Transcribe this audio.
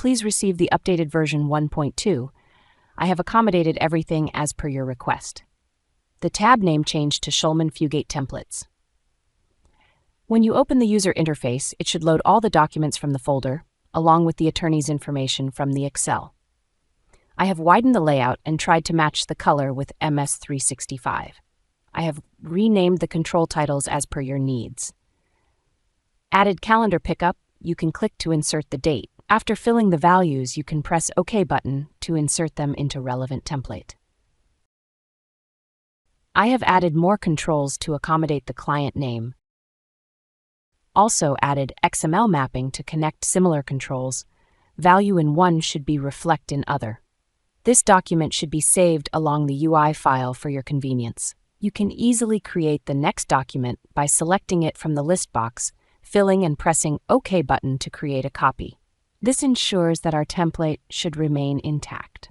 Please receive the updated version 1.2. I have accommodated everything as per your request. The tab name changed to Schulman Fugate Templates. When you open the user interface, it should load all the documents from the folder, along with the attorney's information from the Excel. I have widened the layout and tried to match the color with MS365. I have renamed the control titles as per your needs. Added calendar pickup, you can click to insert the date. After filling the values, you can press OK button to insert them into relevant template. I have added more controls to accommodate the client name. Also added XML mapping to connect similar controls. Value in one should be reflect in other. This document should be saved along the UI file for your convenience. You can easily create the next document by selecting it from the list box, filling and pressing OK button to create a copy. This ensures that our template should remain intact.